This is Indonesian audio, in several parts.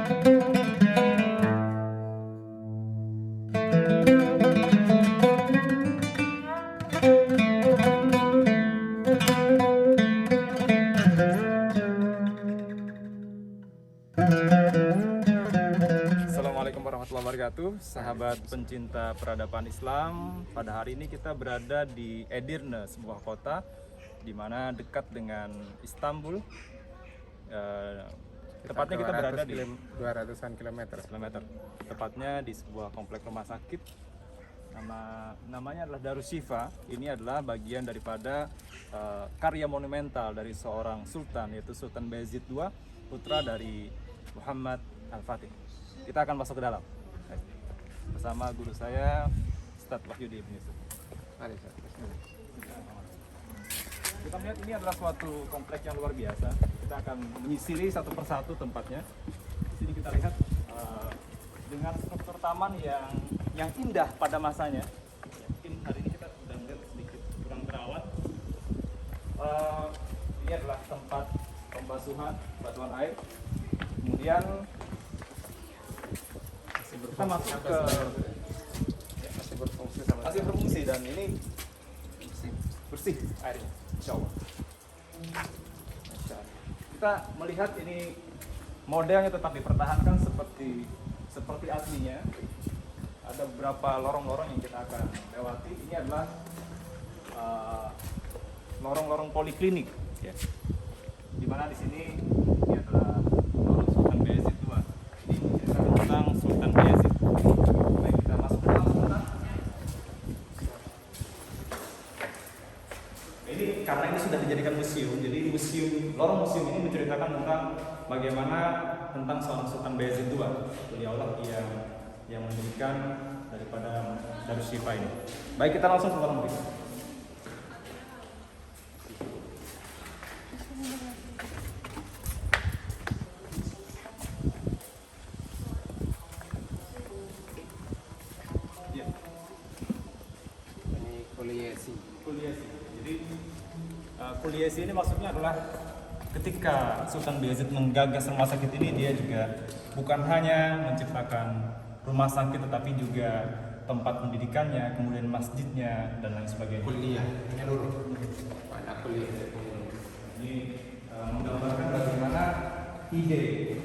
Assalamualaikum warahmatullahi wabarakatuh, sahabat pencinta peradaban Islam. Pada hari ini kita berada di Edirne, sebuah kota di mana dekat dengan Istanbul. Tepatnya kita berada di 200-an kilometer. Tepatnya di sebuah komplek rumah sakit. Namanya adalah Darus Syifa. Ini adalah bagian daripada karya monumental dari seorang sultan, yaitu Sultan Bayezid II, putra dari Muhammad Al-Fatih. Kita akan masuk ke dalam bersama guru saya, Ustadz Wahyudi Ibn Yusuf. Mari, Ustaz. Kita melihat ini adalah suatu komplek yang luar biasa. Kita akan menyisiri satu persatu tempatnya. Di sini kita lihat dengan struktur taman yang indah pada masanya. Mungkin hari ini kita sudah melihat sedikit kurang terawat. Ini adalah tempat pembasuhan, batuan air. Kemudian kita masuk ke masih berfungsi dan ini bersih airnya, insya Allah. Kita melihat ini modelnya tetap dipertahankan seperti aslinya. Ada beberapa lorong-lorong yang kita akan lewati. Ini adalah lorong-lorong poliklinik, ya. Di mana di sini ini adalah lorong Sultan Bayezid II. Ini menceritakan tentang Sultan Bayezid. Baik, kita masuk ke dalam sebentar. Ini karena ini sudah dijadikan museum, jadi lorong museum ini menceritakan tentang bagaimana tentang seorang Sultan Bayezid II, beliaulah yang mendirikan daripada Darus Syifa ini. Baik, kita langsung ke lorong berikut. Ya. Ini kuliasi. Jadi kuliasi ini maksudnya adalah ketika Sultan Bayezid menggagas rumah sakit ini, dia juga bukan hanya menciptakan rumah sakit tetapi juga tempat pendidikannya, kemudian masjidnya dan lain sebagainya. Kuliah, menyeluruh. Banyak kuliah. Ini menggambarkan bagaimana ide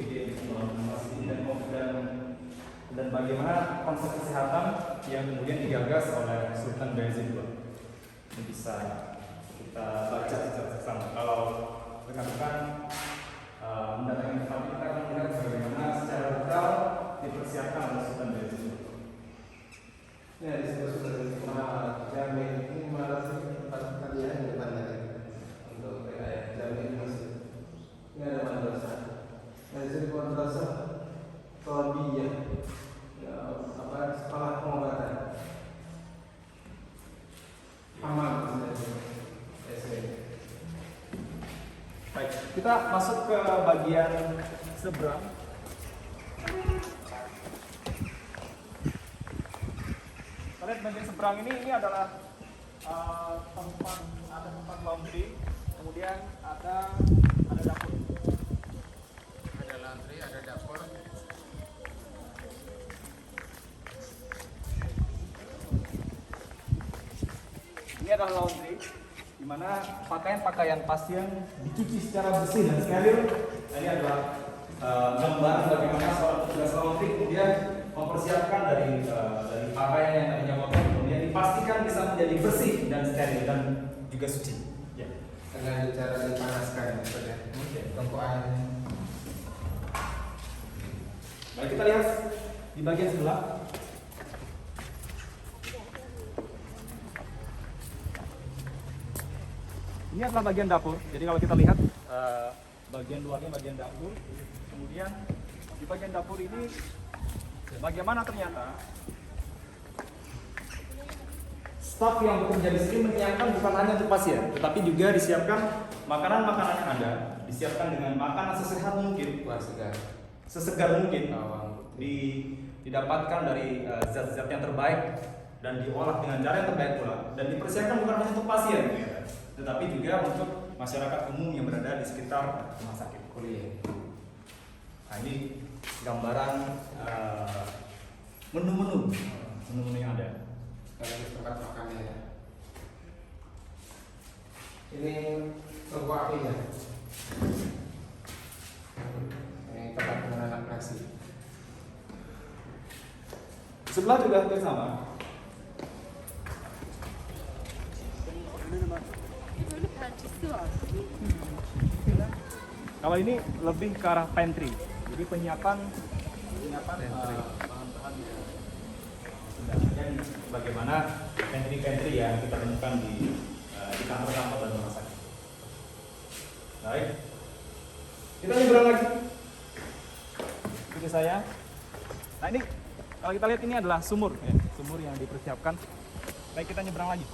membangun masjid dan bagaimana konsep kesehatan yang kemudian digagas oleh Sultan Bayezid II. Ini bisa kita baca secara bersama. Kalau rekan-rekan mendatangi tempat ini, kita akan melihat bagaimana secara detail dipersiapkan oleh Sultan Bayezid II. Ya, disebut sebagai jamin. Ini malah tempat kalian di depan tadi untuk jamin masjid. Ini ada madrasah. Nah, disebut madrasah Tarbiyah. Ya, sekolah pengobatan. Amal. Baik, kita masuk ke bagian seberang. Kita lihat bagian seberang ini adalah tempat laundry, kemudian ada dapur. Ada laundry, ada dapur. Ini adalah laundry, di mana pakaian-pakaian pasien dicuci secara bersih dan steril. Ini adalah gambaran bagaimana seorang petugas laundry kemudian mempersiapkan dari pakaian yang tadinya kotor, kemudian dipastikan bisa menjadi bersih dan steril dan juga suci. Ya. Dengan cara dipanaskan, ya. Tungku air. Baik, kita lihat di bagian sebelah. Ini adalah bagian dapur. Jadi kalau kita lihat bagian luarnya bagian dapur. Kemudian di bagian dapur ini bagaimana ternyata staf yang bekerja di sini menyiapkan bukan hanya untuk pasien, tetapi juga disiapkan makanan-makanan yang ada, disiapkan dengan makanan sesehat mungkin, sesegar mungkin, didapatkan dari zat-zat yang terbaik dan diolah dengan cara yang terbaik pula, dan dipersiapkan bukan hanya untuk pasien, tetapi juga untuk masyarakat umum yang berada di sekitar rumah sakit kuliah. Nah, ini gambaran menu-menu yang ada. Sekaligus tempat makannya ya. Ini tungku apinya. Ini tempat menanam nasi. Sebelah juga hampir sama. Kalau ini lebih ke arah pantry, jadi penyiapan bahan-bahan yang dan bagaimana pantry yang kita temukan di kantor-kantor dan rumah sakit. Baik, kita nyebrang lagi. Ikuti saya. Nah ini kalau kita lihat ini adalah sumur, ya, sumur yang dipersiapkan. Baik, kita nyebrang lagi.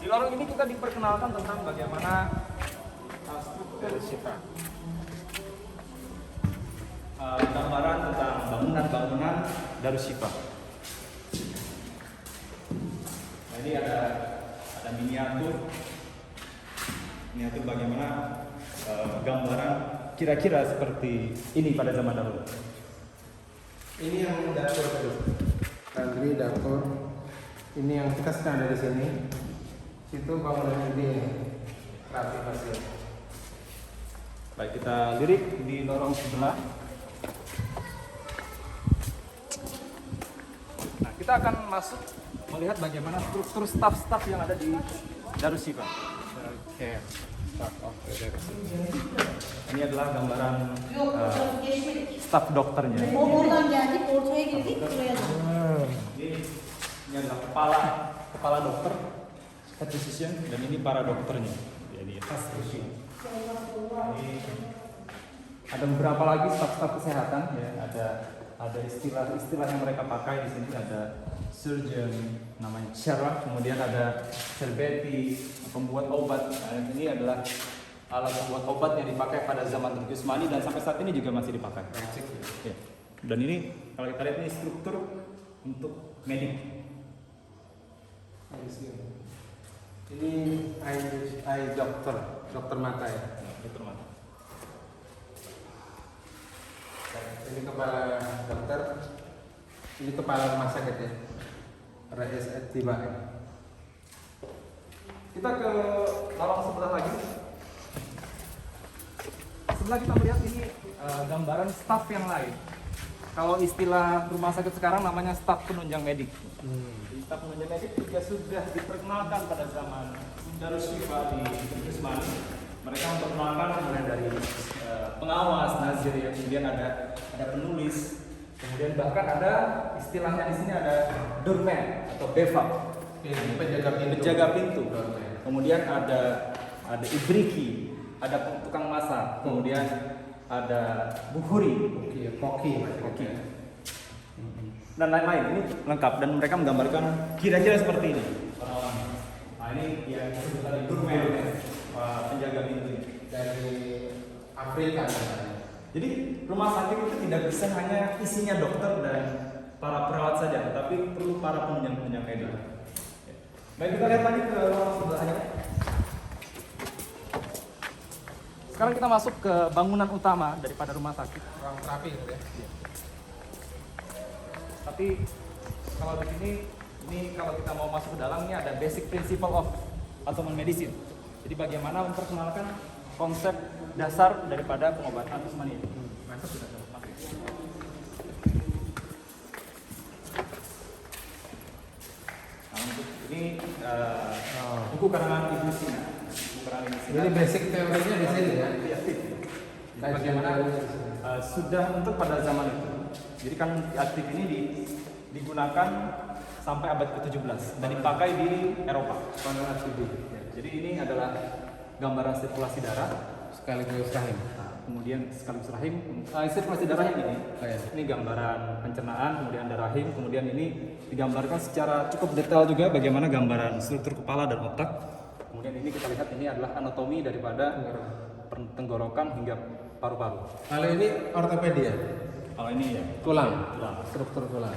Di lorong ini kita diperkenalkan tentang bagaimana struktur sifat. Gambaran tentang bangunan-bangunan Darushifa. Nah, ini ada miniatur bagaimana gambaran kira-kira seperti ini pada zaman dahulu. Ini yang dapur tuh. Laundry, dapur. Ini yang kita sedang ada di sini. Situ bangunan ini rapi masih. Baik, kita lirik di lorong sebelah. Nah, kita akan masuk melihat bagaimana struktur staf-staf yang ada di Darushifa. Oke. Start of the Ini adalah gambaran staf dokternya. Oradan geldik, ortaya girdik, buraya da. Ini adalah kepala dokter, head physician, dan ini para dokternya. Jadi physician. Ini ada beberapa lagi staf-staf kesehatan, ya. Ada istilah yang mereka pakai di sini. Ada surgeon, namanya syarah, kemudian ada serbeti, pembuat obat. Nah, ini adalah alat pembuat obat yang dipakai pada zaman Turki Utsmani dan sampai saat ini juga masih dipakai. Ya. Dan ini kalau kita lihat ini struktur untuk medik. Ini eye dokter mata ya. Dokter mata. Ini kepala dokter. Ini kepala rumah sakit ya. Rais Atiba. Kita ke lorong sebelah lagi. Sebelah kita melihat ini gambaran staf yang lain. Kalau istilah rumah sakit sekarang namanya staf penunjang medik. Jadi, staf penunjang medik juga sudah diperkenalkan pada zaman Darushifa di Utsmani. Mereka memperkenalkan mulai dari pengawas, nazir, ya, kemudian ada penulis, kemudian bahkan ada istilahnya di sini ada doorman atau bevap, penjaga pintu. Kemudian ada ibriki, ada tukang masak, kemudian ada bukhuri, Koki. dan lain-lain. Ini lengkap dan mereka menggambarkan kira-kira seperti ini. Nah, ini yang disebut tadi doorman, penjaga pintu Dari Afrika. Jadi rumah sakit itu tidak bisa hanya isinya dokter dan para perawat saja, tetapi perlu para penunjang medik. Baik, kita lihat lagi ke ruang sebelahnya. Sekarang kita masuk ke bangunan utama daripada rumah sakit. Ruang terapi gitu ya. Tapi kalau di sini, ini kalau kita mau masuk ke dalam, ini ada basic principle of Ottoman medicine. Jadi bagaimana memperkenalkan konsep dasar daripada pengobatan Utsmani. Mantap sudah. Nah, untuk ini buku karangan Ibnu Sina. Jadi basic teorinya di sini ya. Bagaimana sudah untuk pada zaman itu. Jadi kan aktif ini digunakan sampai abad ke-17 dan dipakai di Eropa. Jadi ini adalah gambaran sirkulasi darah Sekaligus rahim. kemudian sekaligus rahim. Sirkulasi darahnya ini. Ini gambaran pencernaan, kemudian ada rahim, kemudian ini digambarkan secara cukup detail juga bagaimana gambaran struktur kepala dan otak. Kemudian ini kita lihat ini adalah anatomi daripada tenggorokan hingga paru-paru. Kalau ini ortopedia, Kalau ini ya tulang, tulang. struktur tulang.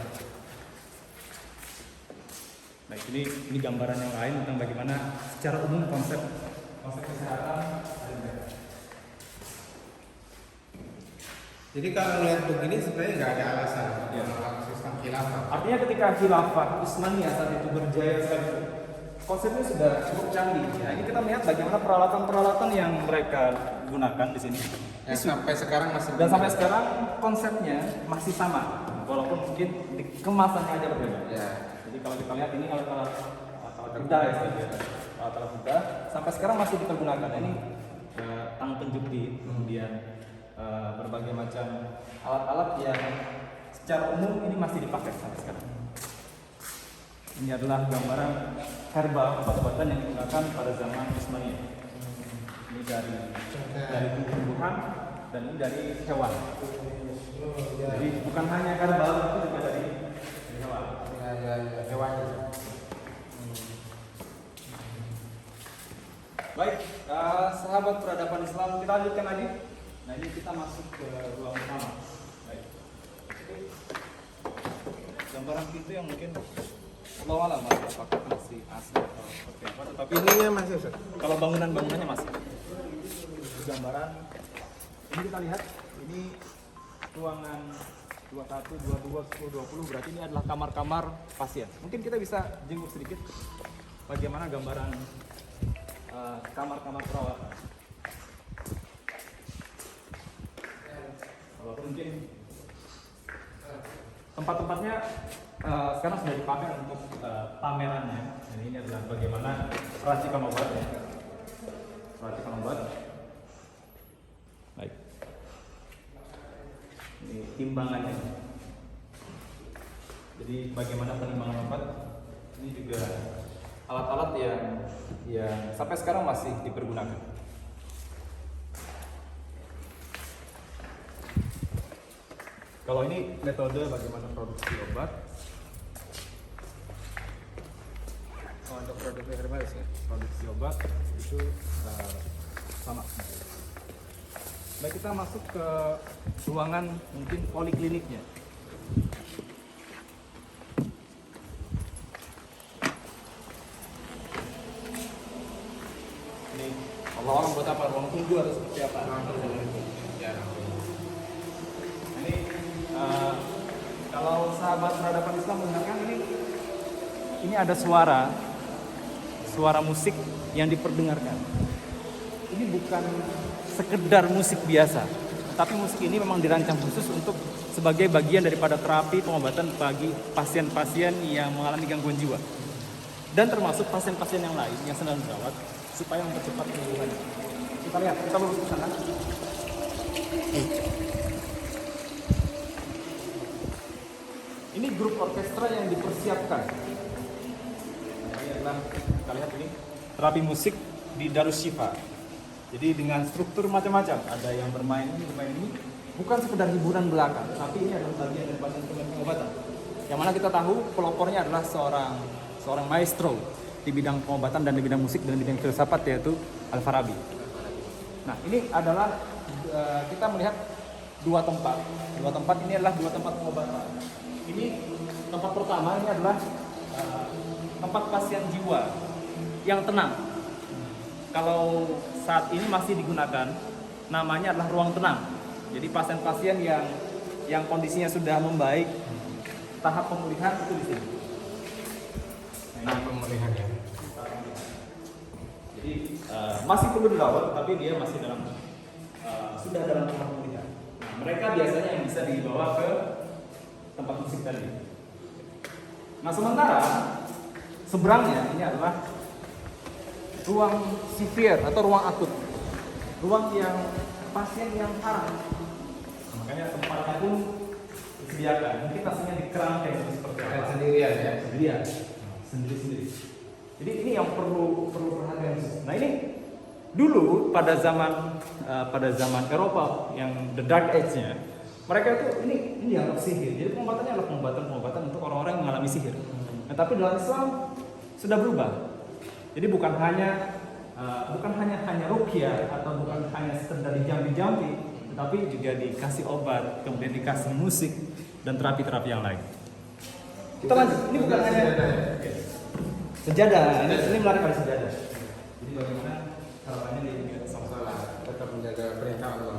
Baik, ini gambaran yang lain tentang bagaimana secara umum konsep kesehatan. Jadi kalau melihat begini sebenarnya nggak ada alasan Ya. menolak sistem khilafah. Artinya ketika khilafah Utsmaniyah saat itu berjaya sekali, konsepnya sudah cukup canggih. Ya, ini kita melihat bagaimana peralatan-peralatan yang mereka gunakan di sini. Ya, sampai sekarang masih. Dan sampai sekarang konsepnya masih sama, walaupun mungkin di kemasannya aja berbeda. Ya. Jadi kalau kita lihat ini alat-alat bedah ya, alat-alat bedah sampai sekarang masih dipergunakan. Ini tang penjepit, kemudian berbagai macam alat-alat yang secara umum ini masih dipakai sampai sekarang. Ini adalah gambaran herbal obat-obatan yang digunakan pada zaman Utsmaniyah. Ini dari tumbuhan dan ini dari hewan. Jadi bukan hanya herbal, tapi juga dari hewan. Ya, hewan. Baik, sahabat peradaban Islam, kita lanjutkan lagi. Nah, ini kita masuk ke ruang utama. Baik. Gambaran pintu yang mungkin Allah alam apakah masih asli atau seperti apa, tetapi Ininya masih Ustaz. kalau bangunannya masih. Gambaran ini kita lihat, ini ruangan 21, 22, 10, 20, berarti ini adalah kamar-kamar pasien. Mungkin kita bisa jenguk sedikit bagaimana gambaran kamar-kamar perawatan. Walaupun mungkin tempat-tempatnya sekarang sudah dipakai untuk pamerannya. Dan ini adalah bagaimana peracikan obat ya. Peracikan obat. Baik. Ini timbangannya. Jadi bagaimana penimbangan obat? Ini juga alat-alat yang sampai sekarang masih dipergunakan. Kalau ini metode bagaimana produksi obat. Untuk produk herbal ya. Produksi obat itu sama. Baik, kita masuk ke ruangan mungkin polikliniknya. Ini Allah buat apa? Ruang tunggu atau seperti apa? Ya. Ini kalau sahabat peradaban Islam mendengarkan ini ada suara musik yang diperdengarkan. Ini bukan sekedar musik biasa, tapi musik ini memang dirancang khusus untuk sebagai bagian daripada terapi pengobatan bagi pasien-pasien yang mengalami gangguan jiwa dan termasuk pasien-pasien yang lain yang sedang dirawat supaya mempercepat penyembuhannya. Kita lihat, kita lurus ke sana. Ini grup orkestra yang dipersiapkan. Ini adalah, kita lihat ini terapi musik di Darus Syifa. Jadi dengan struktur macam-macam, ada yang bermain ini, bukan sekedar hiburan belaka, tapi ini adalah bagian daripada instrumen pengobatan. Yang mana kita tahu pelopornya adalah seorang maestro di bidang pengobatan dan di bidang musik dan di bidang filsafat, yaitu Al-Farabi. Nah, ini adalah kita melihat dua tempat. Dua tempat ini adalah dua tempat pengobatan. Ini tempat pertama ini adalah tempat pasien jiwa yang tenang. Kalau saat ini masih digunakan, namanya adalah ruang tenang. Jadi pasien-pasien yang kondisinya sudah membaik, tahap pemulihan itu di sini. Nah, pemulihan ya. Jadi masih perlu dirawat, tapi dia masih sudah dalam tahap pemulihan. Nah, mereka biasanya yang bisa dibawa ke tempat musik tadi. Nah, sementara seberangnya ini adalah ruang severe atau ruang akut, ruang yang pasien yang parah. Nah, makanya tempatnya pun disediakan. Mungkin pastinya di kerangkeng seperti apa? Sendirian ya. Sendirian, sendiri-sendiri. Jadi ini yang perlu perhatian khusus. Nah, ini dulu pada zaman Eropa yang the Dark Age-nya, mereka itu ini dianggap sihir. Jadi pengobatannya adalah pengobatan untuk orang-orang yang mengalami sihir. Nah, tapi dalam Islam sudah berubah. Jadi bukan hanya bukan hanya ruqyah atau bukan hanya sekedar dijampi-jampi, tetapi juga dikasih obat, kemudian dikasih musik dan terapi-terapi yang lain. Kita lanjut. Ini bukan hanya sejadah. Ini menarik kali sejadah. Jadi bagaimana harapannya dia juga sama-sama tetap menjaga perintah Allah.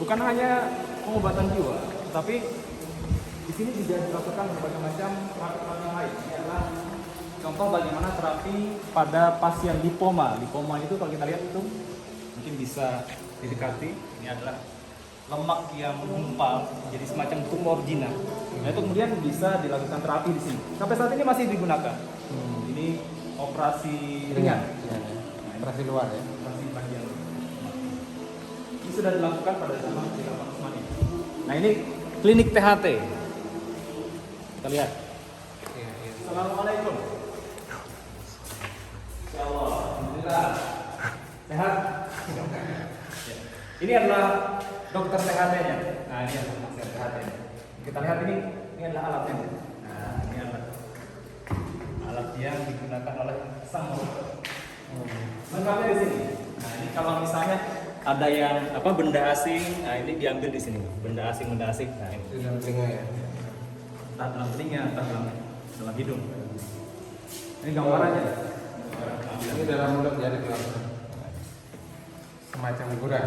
Bukan hanya pengobatan jiwa, tapi di sini juga dilakukan berbagai macam terapi yang lain. Ini adalah contoh bagaimana terapi pada pasien lipoma. Lipoma itu kalau kita lihat itu mungkin bisa didekati. Ini adalah lemak yang menggumpal jadi semacam tumor jinak. Nah, itu kemudian bisa dilakukan terapi di sini. Sampai saat ini masih digunakan. Ini operasi ringan. Operasi luar ya. Operasi bagian. Ini sudah dilakukan pada zaman Khilafah Utsmaniyah. Nah, ini klinik THT. Kita lihat. Assalamualaikum. Insyaallah. Alhamdulillah. Sehat? Ya. Ini adalah dokter THT-nya. Nah, ini adalah dokter THT-nya. Kita lihat ini adalah alatnya. Nah, ini alat yang digunakan oleh sang dokter. Lengkapnya di sini. Nah, ini kalau misalnya ada yang benda asing, nah ini diambil di sini. Benda asing. Nah, ini. Di dalam telinga ya. Entah dalam telinga, entah dalam hidung. Ini gambarannya. Ini dalam mulut jadi keluar. Semacam gurah.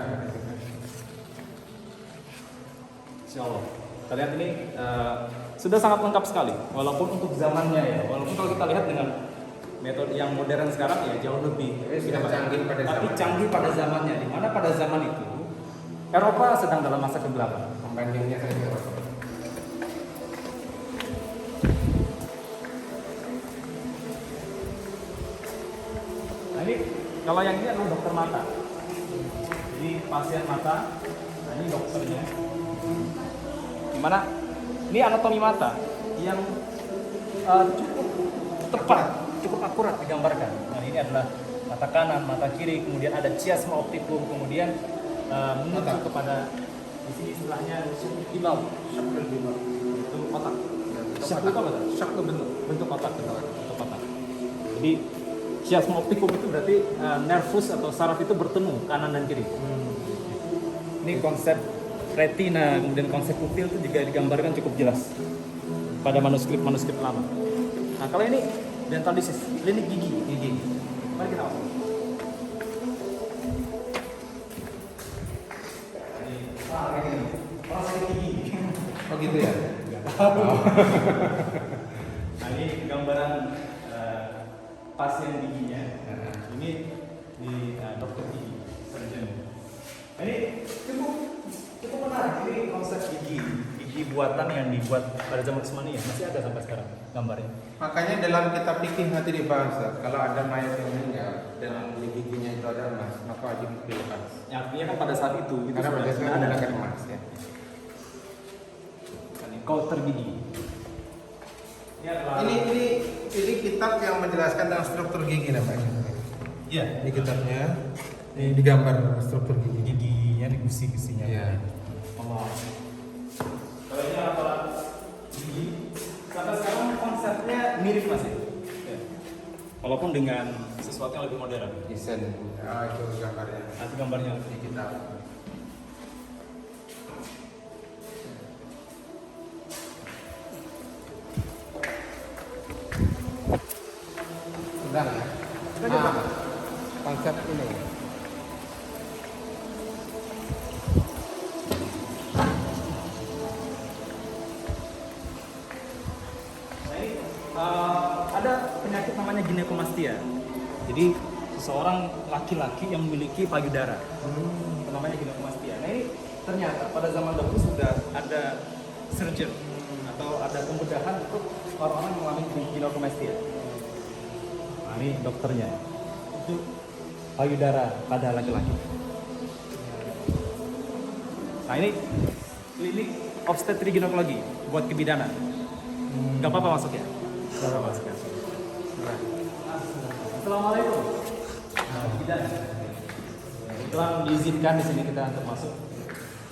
Insyaallah. Kita lihat ini sudah sangat lengkap sekali. Walaupun untuk zamannya ya. Walaupun kalau kita lihat dengan metode yang modern sekarang ya jauh lebih canggih pada tapi zaman. canggih pada zamannya. Di mana pada zaman itu Eropa sedang dalam masa kegelapan. Pembandingnya saja. Nah, ini kalau yang ini adalah dokter mata. Jadi pasien mata. Nah, ini dokternya. Gimana? Ini anatomi mata yang cukup tepat, cukup akurat digambarkan. Nah, ini adalah mata kanan, mata kiri, kemudian ada chiasma opticum, kemudian menuju kepada di sini istilahnya hilal, bentuk kotak. Syak itu apa? Syak itu bentuk kotak, bentuk kotak. Jadi chiasma opticum itu berarti nervus atau saraf itu bertemu kanan dan kiri. Ini konsep retina, kemudian konsep pupil itu juga digambarkan cukup jelas pada manuskrip lama. Nah, kalau ini dentalisis, klinik gigi. Mari kita masuk. Proses gigi. Oh gitu ya. Nah, ini gambaran pasien giginya. Ini di dokter gigi, surgeon. Nah, ini cukup menarik. Ini konsep gigi buatan yang dibuat pada zaman Utsmaniyah masih ada sampai sekarang gambarnya. Makanya dalam kitab fikih nanti dibahas kalau ada mayat yang meninggal dan di giginya itu ada emas, maka wajib dilepas. Ya, artinya kan pada saat itu Karena pada saat ada menggunakan emas ya. kauter gigi. Ini kitab yang menjelaskan tentang struktur gigi namanya. Iya, Ini kitabnya, ini digambar struktur gigi. giginya di gusi-gusinya. Iya. Allah. Kalau ini alat gigi, sampai sekarang konsepnya mirip masih. Ya. Walaupun dengan sesuatu yang lebih modern. Desain. Ah itu gambarnya. Nanti gambarnya Di kitab. Sudah ya. Konsep ini. Ada penyakit namanya ginekomastia. Jadi seseorang laki-laki yang memiliki payudara, namanya ginekomastia. Nah, ini ternyata pada zaman dahulu sudah ada surgeon atau ada pembedahan untuk orang-orang yang mengalami ginekomastia. Nah, ini dokternya. Itu payudara pada laki-laki. Nah, ini klinik obstetri ginekologi buat kebidanan. Gak apa-apa masuk ya? Gak apa-apa masuk ya. Assalamualaikum. Kebidanan. Kebetulan diizinkan di sini kita untuk masuk.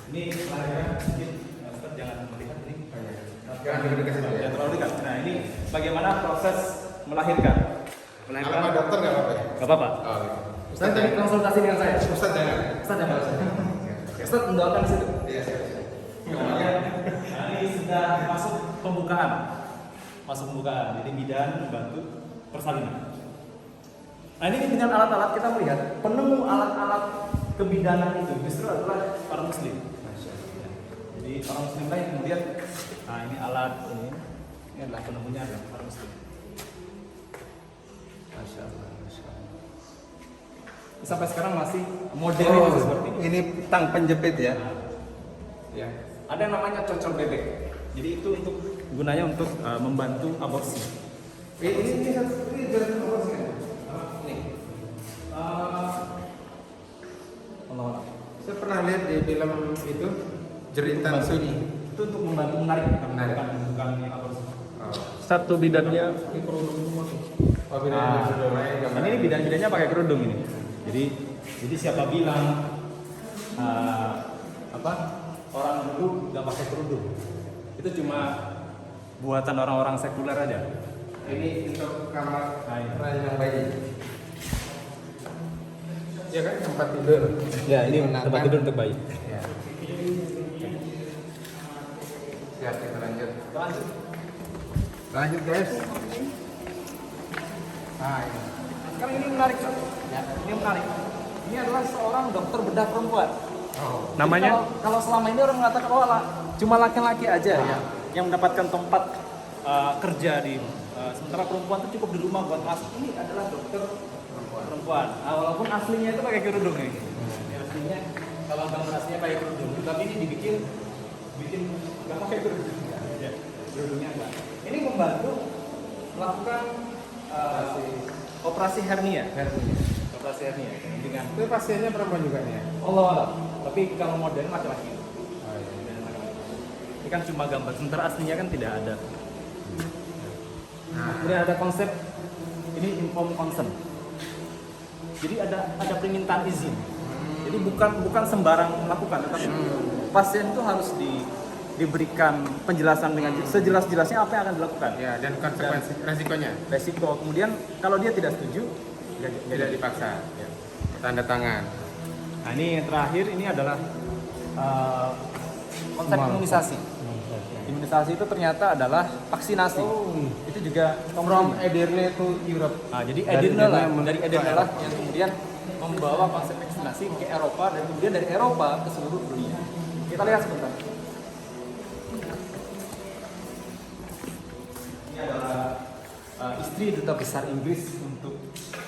Ini lahirnya sedikit, Ustaz jangan melihat ini. Jangan dekat-dekat situ ya. Jangan terlalu dekat. Nah, ini bagaimana proses melahirkan. Nama dokter nggak apa-apa ya? Gak apa-apa. Oh, gitu. Ustaz jadi konsultasi dengan saya. Ustaz jangan. Ustaz jangan. Ustaz mendoakan di situ. Iya, siap. Kemudian, nah ini sudah masuk pembukaan. Masuk pembukaan. Jadi bidan membantu persalinan. Nah ini dengan alat-alat kita melihat penemu alat-alat kebidanan itu justru adalah para muslim. Jadi orang muslim lain kemudian, nah ini alat ini adalah penemunya adalah para muslim. Masya Allah, Masya Allah. Sampai sekarang masih modern itu seperti ini. Ini tang penjepit ya? Ya. Ada yang namanya cocol bebek. Jadi itu untuk gunanya untuk membantu aborsi. Ini satu ini jalan aborsi kan? Nih. Allah. Saya pernah lihat di film itu Jeritan Sunyi. Itu untuk membantu menarik, Menarik. bukan aborsi. Oh. Satu bidannya Oh, beda ini bidan-bidannya pakai kerudung ini. Jadi siapa bilang orang dulu nggak pakai kerudung? Itu cuma buatan orang-orang sekuler aja. Ini untuk kamar Nah, bayi. Ya kan tempat tidur. ya ini Menatap. tempat tidur untuk bayi. Ya. Siap, kita lanjut. Lanjut. Lanjut guys. Ah, ini. Sekarang ini menarik, Pak. Ya, ini menarik. Ini adalah seorang dokter bedah perempuan. Oh. Namanya? Kalau selama ini orang mengatakan cuma laki-laki aja ya yang mendapatkan tempat kerja di sementara perempuan itu cukup di rumah buat masuk. Ini adalah dokter perempuan. Nah, walaupun aslinya itu pakai kerudung ini. Ya, aslinya kalau gambar aslinya pakai kerudung, tapi ini bikin nggak pakai kerudung. Ya, kerudungnya enggak. Ini membantu melakukan operasi hernia. Operasi hernia dengan Itu pasiennya perempuan juga nih ya? Allah Allah. Tapi kalau modern laki-laki. Oh, iya. Ini kan cuma gambar, sementara aslinya kan tidak ada. Nah, Kemudian ada konsep ini informed consent. Jadi ada permintaan izin. Jadi bukan sembarang melakukan, tetapi pasien itu harus diberikan penjelasan dengan sejelas-jelasnya apa yang akan dilakukan. ya dan konsekuensi resikonya Resiko. Kemudian kalau dia tidak setuju, tidak dipaksa. Ya. Tanda tangan. Nah ini yang terakhir ini adalah konsep imunisasi. Imunisasi itu ternyata adalah vaksinasi. Itu juga From Edirne to Europe. Nah, jadi Dari dari Edirne lah yang kemudian membawa konsep vaksinasi ke Eropa dan kemudian dari Eropa ke seluruh dunia. Kita lihat sebentar. Ini adalah istri duta besar Inggris untuk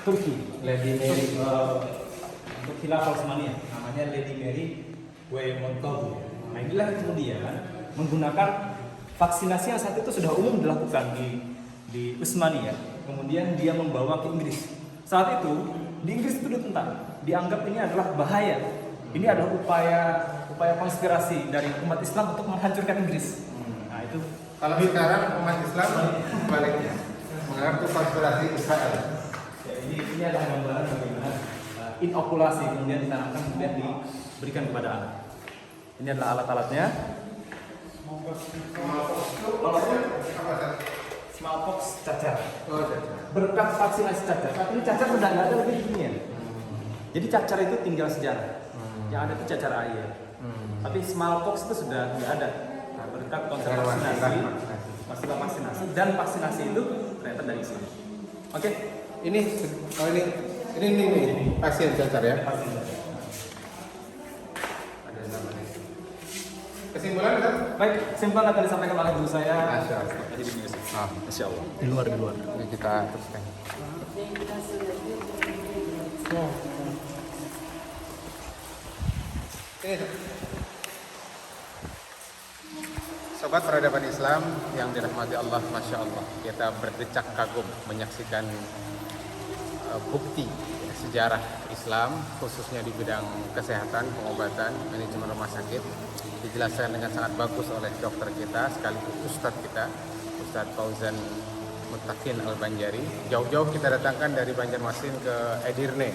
Turki, Lady Mary. untuk Khilafah Utsmaniyah, namanya Lady Mary Wemontov. Nah inilah kemudian menggunakan vaksinasi yang saat itu sudah umum dilakukan di Utsmaniyah. Kemudian dia membawa ke Inggris. Saat itu di Inggris itu ditentang, dianggap ini adalah bahaya. Ini adalah upaya konspirasi dari umat Islam untuk menghancurkan Inggris. Nah itu Kalau sekarang umat Islam baliknya menganggap itu konspirasi Israel. ya, ini adalah gambaran bagaimana inokulasi kemudian ditanamkan kemudian diberikan kepada anak. Ini adalah alat-alatnya. Smallpox cacar. Oh, cacar. Berkat vaksinasi cacar. Saat ini cacar sudah nggak ada lagi di dunia. Jadi cacar itu tinggal sejarah. Yang ada itu cacar air. Tapi smallpox itu sudah nggak ada. Nah, berkat konsep vaksinasi, masalah vaksinasi dan vaksinasi itu ternyata dari sini. Oke. Ini pasien cacar ya. Ada namanya. Kesimpulan kan? Baik, simpan akan disampaikan oleh guru saya. Masya Allah. Tadi di music. Ah, Masya Allah. Di luar. ini kita teruskan. Sobat peradaban Islam yang dirahmati Allah, Masya Allah, kita berdecak kagum menyaksikan bukti sejarah Islam khususnya di bidang kesehatan, pengobatan, manajemen rumah sakit dijelaskan dengan sangat bagus oleh dokter kita sekaligus ustadz kita, Ustadz Fauzan Muttaqin Al-Banjari. Jauh-jauh kita datangkan dari Banjarmasin ke Edirne,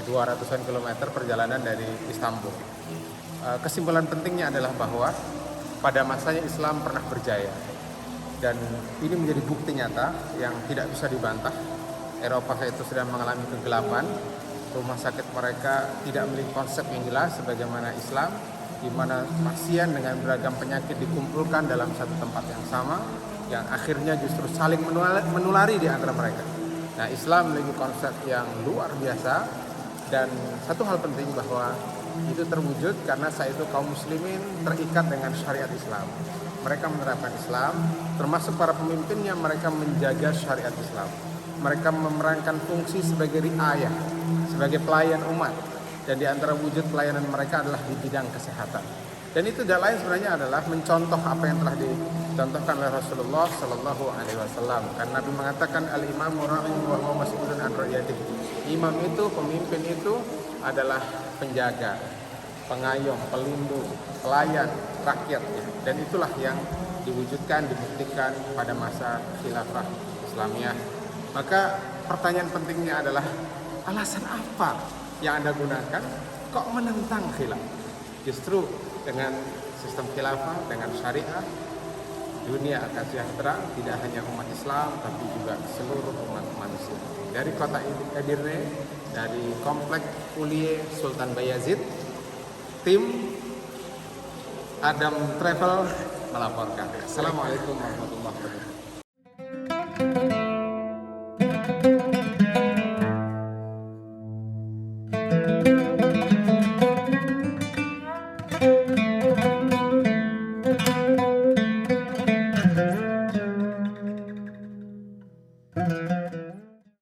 200-an kilometer perjalanan dari Istanbul. Kesimpulan pentingnya adalah bahwa pada masanya Islam pernah berjaya dan ini menjadi bukti nyata yang tidak bisa dibantah. Eropa saat itu sedang mengalami kegelapan. Rumah sakit mereka tidak memiliki konsep yang jelas sebagaimana Islam, di mana pasien dengan beragam penyakit dikumpulkan dalam satu tempat yang sama, yang akhirnya justru saling menulari di antara mereka. Nah, Islam memiliki konsep yang luar biasa, dan satu hal penting bahwa itu terwujud karena saat itu kaum muslimin terikat dengan syariat Islam. Mereka menerapkan Islam, termasuk para pemimpinnya mereka menjaga syariat Islam. Mereka memerankan fungsi sebagai riayah, sebagai pelayan umat, dan di antara wujud pelayanan mereka adalah di bidang kesehatan. Dan itu tidak lain sebenarnya adalah mencontoh apa yang telah dicontohkan oleh Rasulullah Sallallahu Alaihi Wasallam. Karena Nabi mengatakan al-imamu ra'in wa huwa mas'ulun an ra'iyatihi. Imam itu, pemimpin itu adalah penjaga, pengayom, pelindung, pelayan rakyat. Dan itulah yang diwujudkan, dibuktikan pada masa khilafah Islamiyah. Maka pertanyaan pentingnya adalah alasan apa yang Anda gunakan kok menentang khilaf? Justru dengan sistem khilafah, dengan syariah, dunia akan sejahtera, tidak hanya umat Islam tapi juga seluruh umat manusia. Dari kota Edirne, dari komplek Ulie Sultan Bayazid, tim Adam Travel melaporkan. Assalamualaikum warahmatullahi wabarakatuh.